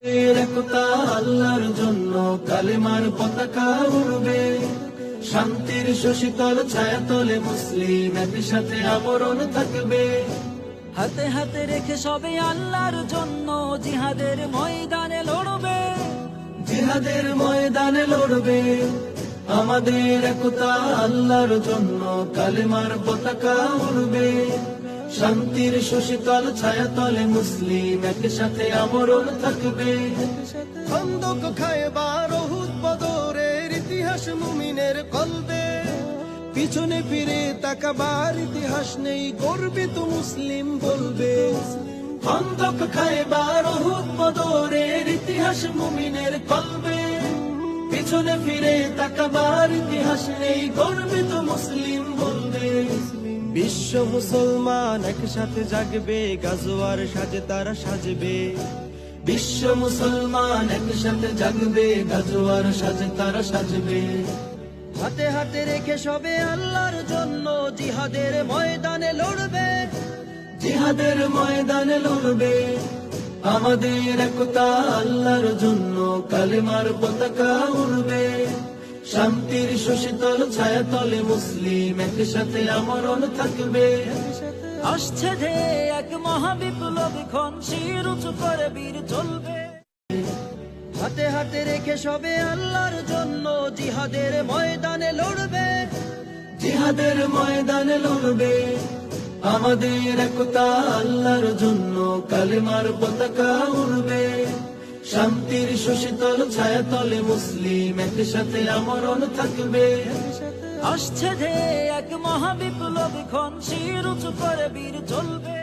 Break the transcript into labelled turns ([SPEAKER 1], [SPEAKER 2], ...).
[SPEAKER 1] একতা আল্লাহর জন্য কালেমার পতাকা উড়বে, শান্তির শশীতল ছায়াতলে মুসলিম একসাথে আবরণ থাকবে।
[SPEAKER 2] হাতে হাতে রেখে সবে আল্লাহর জন্য জিহাদের ময়দানে লড়বে,
[SPEAKER 1] জিহাদের ময়দানে লড়বে। আমাদের একতা আল্লাহর জন্য কালেমার পতাকা উড়বে, শান্তির শশীতল ছায়াতলে মুসলিম একসাথে আবরণ থাকবে।
[SPEAKER 3] খন্দক খায়বার উহুদ বদরের ইতিহাস মুমিনের কলবে, পিছনে ফিরে তাকাবার ইতিহাস নেই, গর্বিত মুসলিম বলবে।
[SPEAKER 1] খন্দক খায়বার উহুদ বদরের ইতিহাস মুমিনের কলবে, পিছনে ফিরে তাকাবার ইতিহাস নেই, গর্বিত মুসলিম বলবে।
[SPEAKER 3] বিশ্ব মুসলমান একসাথে জাগবে, গাজোয়ার সাজে তারা সাজবে।
[SPEAKER 1] বিশ্ব মুসলমান একসাথে জাগবে, গাজোয়ার সাজে তারা সাজবে।
[SPEAKER 2] হাতে হাতে রেখে সবে আল্লাহর জন্য জিহাদের ময়দানে লড়বে,
[SPEAKER 1] জিহাদের ময়দানে লড়বে। আমাদের একতা আল্লাহর জন্য কালেমার পতাকা উড়বে, শান্তির শশীতল ছায়াতলে মুসলিম একসাথে আমরণ থাকবে।
[SPEAKER 2] আসছে ধে এক মহাবিপ্লব, ক্ষণ শির উঁচু করে বীর চলবে। হাতে হাতে রেখে সবে আল্লাহর জন্য জিহাদের ময়দানে লড়বে,
[SPEAKER 1] জিহাদের ময়দানে লড়বে। আমাদের একতা আল্লাহর জন্য কালেমার পতাকা উড়বে, শান্তির শশীতল ছায়াতলে মুসলিম একসাথে আমরণ থাকবে।
[SPEAKER 2] আসছে ধে এক মহাবিপ্লব, ক্ষণ শির উঁচু করে বীর চলবে।